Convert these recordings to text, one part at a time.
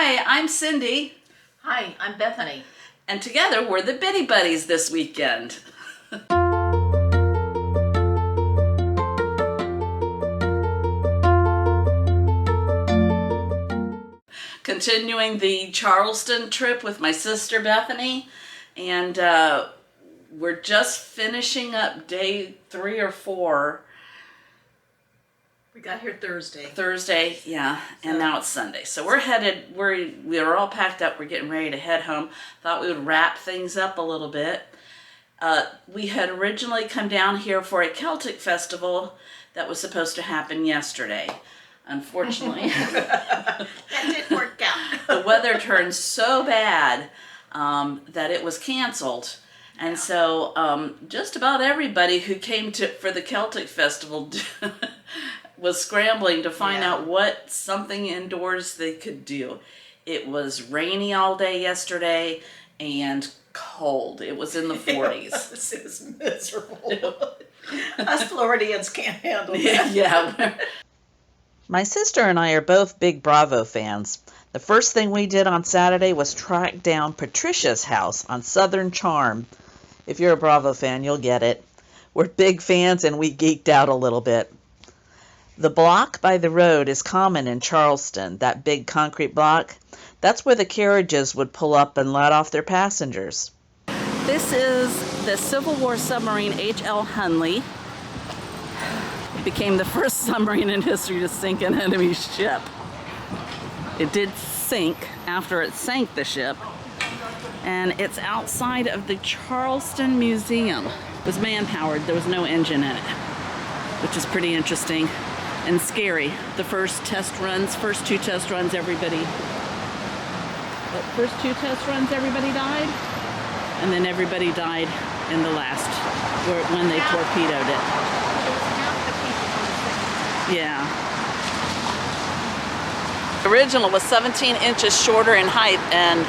Hi, I'm Cindy. Hi, I'm Bethany. And together we're the Biddy Buddies this weekend. Continuing the Charleston trip with my sister Bethany, and we're just finishing up day 3 or 4. We got here Thursday. Yeah, and now it's Sunday. So we're headed, we're all packed up, we're getting ready to head home. Thought we would wrap things up a little bit. We had originally come down here for a Celtic festival that was supposed to happen yesterday. Unfortunately, That didn't work out. the weather turned so bad that it was canceled. And so just about everybody who came for the Celtic festival was scrambling to find out what something indoors they could do. It was rainy all day yesterday and cold. It was in the 40s. This is miserable. Us Floridians can't handle that. Yeah. My sister and I are both big Bravo fans. The first thing we did on Saturday was track down Patricia's house on Southern Charm. If you're a Bravo fan, you'll get it. We're big fans and we geeked out a little bit. The block by the road is common in Charleston, that big concrete block. That's where the carriages would pull up and let off their passengers. This is the Civil War submarine H.L. Hunley. It became the first submarine in history to sink an enemy ship. It did sink after it sank the ship, and it's outside of the Charleston Museum. It was man-powered, there was no engine in it, which is pretty interesting and scary. The first 2 test runs, everybody died, and then everybody died in the last, when they torpedoed it. Yeah. The original was 17 inches shorter in height, and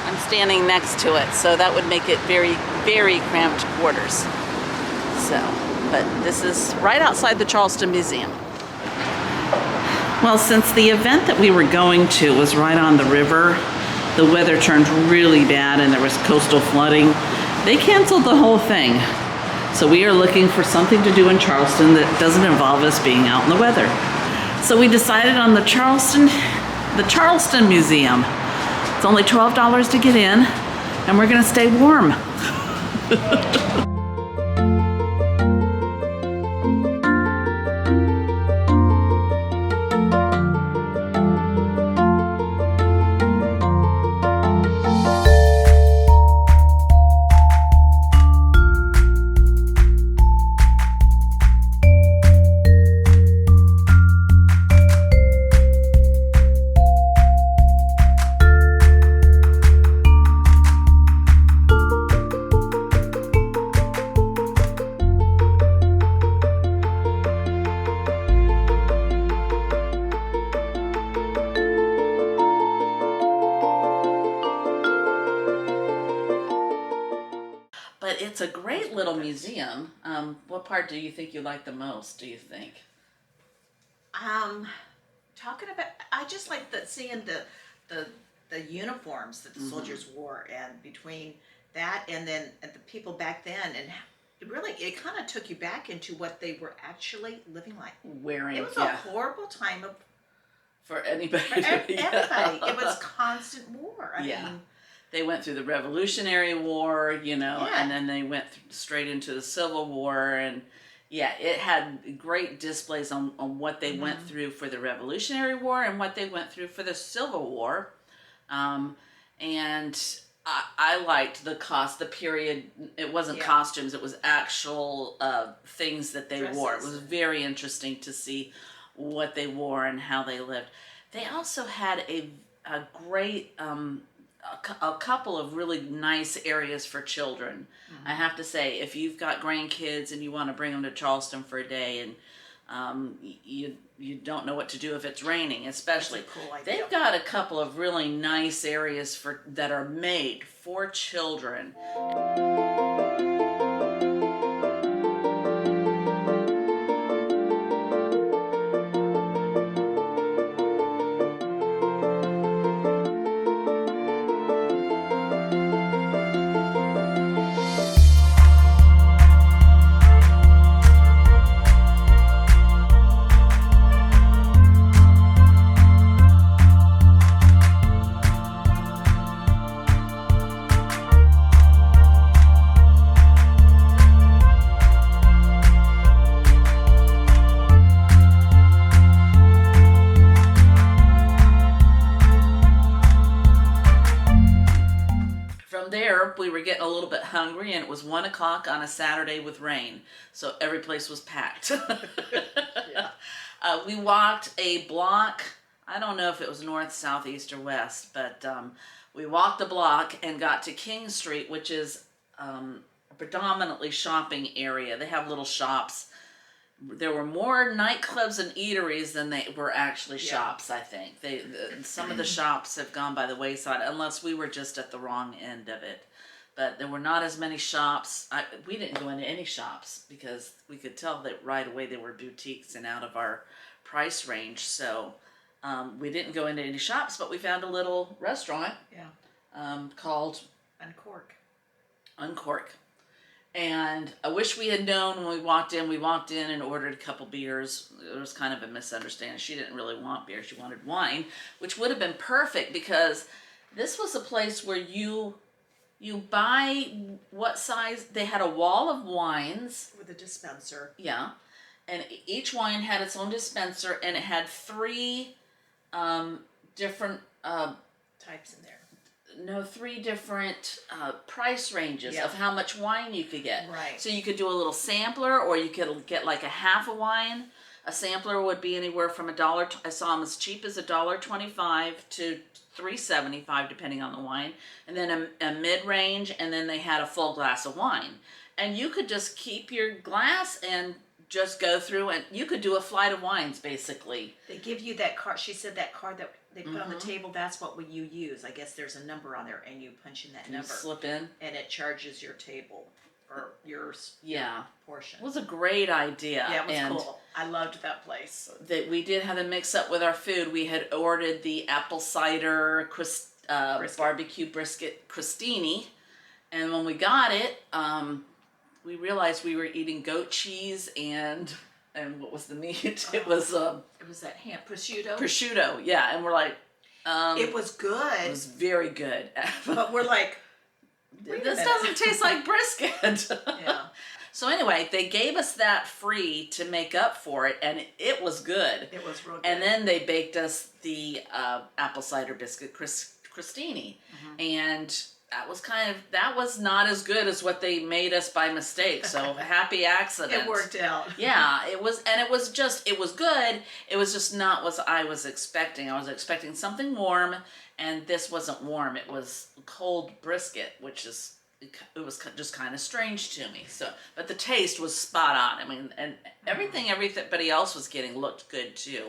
I'm standing next to it, so that would make it very, very cramped quarters. So, but this is right outside the Charleston Museum. Well, since the event that we were going to was right on the river, the weather turned really bad and there was coastal flooding. They canceled the whole thing. So we are looking for something to do in Charleston that doesn't involve us being out in the weather. So we decided on the Charleston Museum. It's only $12 to get in, and we're gonna stay warm. But it's a great little museum. What part do you think you like the most, do you think? Talking about, I just like seeing the uniforms that the soldiers wore, and between that and then the people back then, and it kind of took you back into what they were actually living like. Wearing, it was a horrible time for anybody. for everybody. It was constant war. I mean, they went through the Revolutionary War, and then they went straight into the Civil War, and it had great displays on what they went through for the Revolutionary War and what they went through for the Civil War. And I liked the period. It wasn't costumes, it was actual things that they Dresses. wore. It was very interesting to see what they wore and how they lived. They also had a great a couple of really nice areas for children. I have to say, if you've got grandkids and you want to bring them to Charleston for a day, and you don't know what to do if it's raining, especially, That's a cool idea. They've got a couple of really nice areas that are made for children. there, we were getting a little bit hungry, and it was 1 o'clock on a Saturday with rain, so every place was packed. Yeah. We walked a block. I don't know if it was north, south, east, or west, but we walked a block and got to King Street, which is a predominantly shopping area. They have little shops. There were more nightclubs and eateries than they were actually shops, I think. Some of the shops have gone by the wayside, unless we were just at the wrong end of it. But there were not as many shops. We didn't go into any shops because we could tell that right away they were boutiques and out of our price range. So we didn't go into any shops, but we found a little restaurant called Uncork. And I wish we had known when we walked in and ordered a couple beers. It was kind of a misunderstanding. She didn't really want beer. She wanted wine, which would have been perfect because this was a place where you buy what size. They had a wall of wines. With a dispenser. Yeah. And each wine had its own dispenser, and it had 3 different... types in there. No, 3 different price ranges of how much wine you could get. Right. So you could do a little sampler, or you could get like a half a wine. A sampler would be anywhere from $1. I saw them as cheap as $1.25 to $3.75, depending on the wine. And then a mid-range, and then they had a full glass of wine. And you could just keep your glass and just go through, and you could do a flight of wines, basically. They give you that card. She said that card that they put on the table, that's what you use. I guess there's a number on there, and you punch in that number. You slip in. And it charges your table, or your portion. It was a great idea. Yeah, it was cool. I loved that place. That we did have a mix-up with our food. We had ordered the apple cider barbecue brisket crostini, and when we got it, we realized we were eating goat cheese and what was the meat? It was that ham prosciutto. Prosciutto, yeah. And we're like, it was good. It was very good. But we're like, this doesn't taste like brisket. Yeah. So anyway, they gave us that free to make up for it, and it was good. It was real good. And then they baked us the apple cider biscuit crostini, and that was not as good as what they made us by mistake. So happy accident. It worked out. Yeah, it was good. It was just not what I was expecting. I was expecting something warm, and this wasn't warm. It was cold brisket, which is, it was just kind of strange to me. So, but the taste was spot on. I mean, and everybody else was getting looked good too.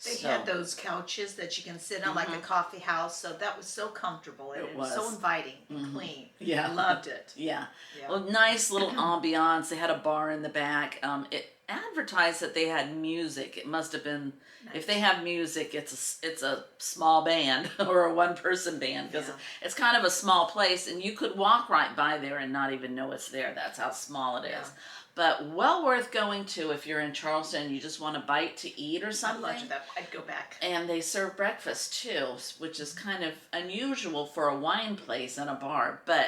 They had those couches that you can sit on like a coffee house, so that was so comfortable. And it was so inviting and clean. Yeah. I loved it. Yeah. Well, nice little ambiance. They had a bar in the back. It advertised that they had music. It must have been, if they have music, it's a small band or a one-person band, because it's kind of a small place, and you could walk right by there and not even know it's there. That's how small it is. But well worth going to if you're in Charleston and you just want a bite to eat or something. I'd love that. I'd go back. And they serve breakfast too, which is kind of unusual for a wine place and a bar. But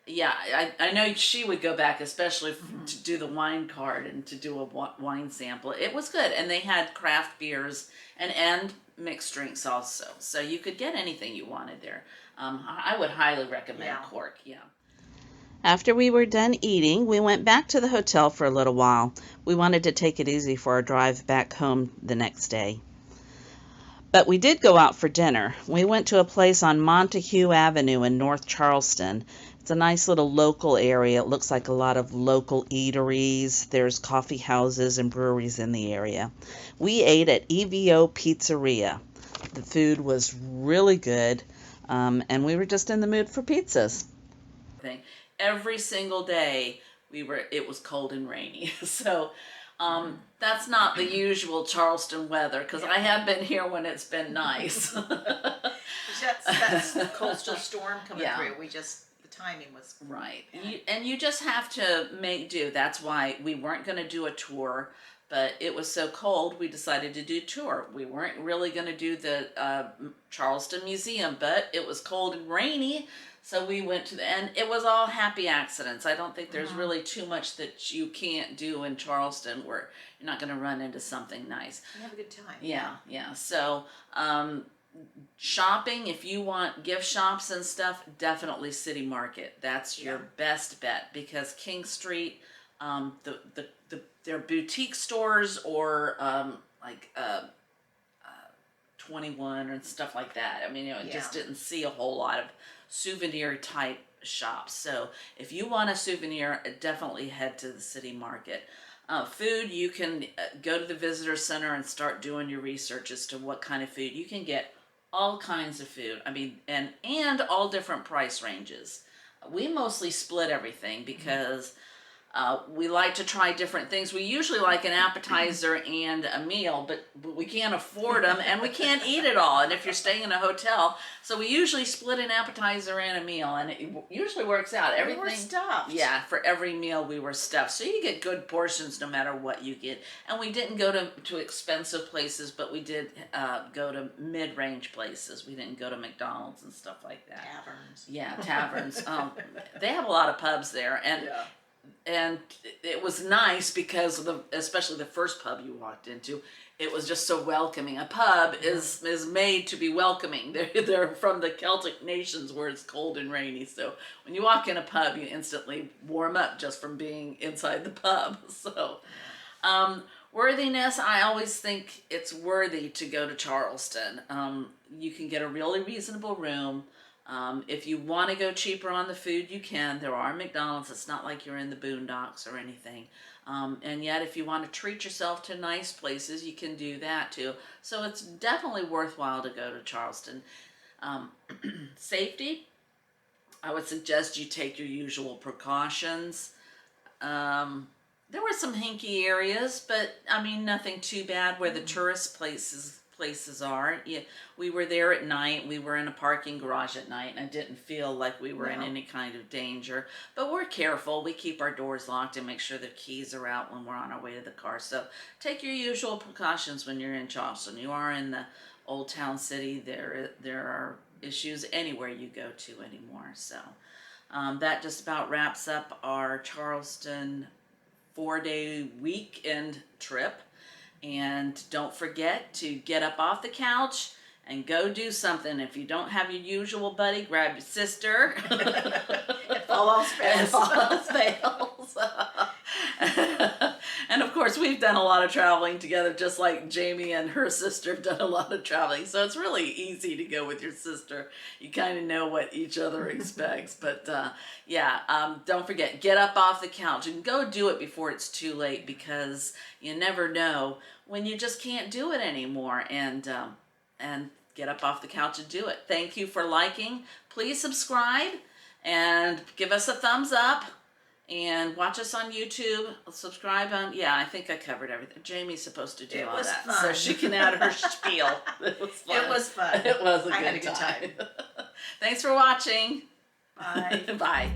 yeah, I know she would go back, especially to do the wine card and to do a wine sample. It was good. And they had craft beers and mixed drinks also. So you could get anything you wanted there. I would highly recommend Cork, After we were done eating, we went back to the hotel for a little while. We wanted to take it easy for our drive back home the next day. But we did go out for dinner. We went to a place on Montague Avenue in North Charleston. It's a nice little local area. It looks like a lot of local eateries. There's coffee houses and breweries in the area. We ate at EVO Pizzeria. The food was really good, and we were just in the mood for pizzas. Every single day it was cold and rainy. So that's not the usual Charleston weather, because I have been here when it's been nice. That's the coastal storm coming through. The timing was right. And you just have to make do. That's why we weren't going to do a tour, but it was so cold we decided to do a tour. We weren't really going to do the Charleston Museum, but it was cold and rainy. So we went to and it was all happy accidents. I don't think there's really too much that you can't do in Charleston where you're not going to run into something nice. You have a good time. Yeah. So, shopping, if you want gift shops and stuff, definitely City Market. That's your best bet, because King Street, their boutique stores or like 21 and stuff like that. I mean, just didn't see a whole lot of souvenir type shops. So if you want a souvenir, definitely head to the City Market. Food, you can go to the visitor center and start doing your research as to what kind of food. You can get all kinds of food. I mean, and all different price ranges. We mostly split everything because we like to try different things. We usually like an appetizer and a meal, but we can't afford them and we can't eat it all. And if you're staying in a hotel, so we usually split an appetizer and a meal, and it usually works out. Everything, we were stuffed. Yeah, for every meal we were stuffed. So you get good portions no matter what you get. And we didn't go to expensive places, but we did go to mid-range places. We didn't go to McDonald's and stuff like that. Taverns. Yeah, taverns. They have a lot of pubs there, and it was nice because especially the first pub you walked into, it was just so welcoming. A pub is made to be welcoming. They're from the Celtic nations where it's cold and rainy. So when you walk in a pub, you instantly warm up just from being inside the pub. So worthiness, I always think it's worthy to go to Charleston. You can get a really reasonable room. If you want to go cheaper on the food, you can. There are McDonald's. It's not like you're in the boondocks or anything. And yet, if you want to treat yourself to nice places, you can do that too. So it's definitely worthwhile to go to Charleston. Safety, I would suggest you take your usual precautions. There were some hinky areas, but I mean, nothing too bad where the tourist places are. Yeah, we were there at night. We were in a parking garage at night, and I didn't feel like we were in any kind of danger. But we're careful. We keep our doors locked and make sure the keys are out when we're on our way to the car. So take your usual precautions when you're in Charleston. You are in the old town city. There are issues anywhere you go to anymore. So that just about wraps up our Charleston 4-day weekend trip. And don't forget to get up off the couch and go do something. If you don't have your usual buddy, grab your sister. If all else fails. If all else fails. And of course, we've done a lot of traveling together, just like Jamie and her sister have done a lot of traveling. So it's really easy to go with your sister. You kind of know what each other expects. But don't forget, get up off the couch and go do it before it's too late, because you never know when you just can't do it anymore. And get up off the couch and do it. Thank you for liking. Please subscribe and give us a thumbs up. And watch us on YouTube. Subscribe on, I think I covered everything. Jamie's supposed to do all that. Fun. So she can add her spiel. It was fun. It was fun. It was I had a good time. Thanks for watching. Bye. Bye.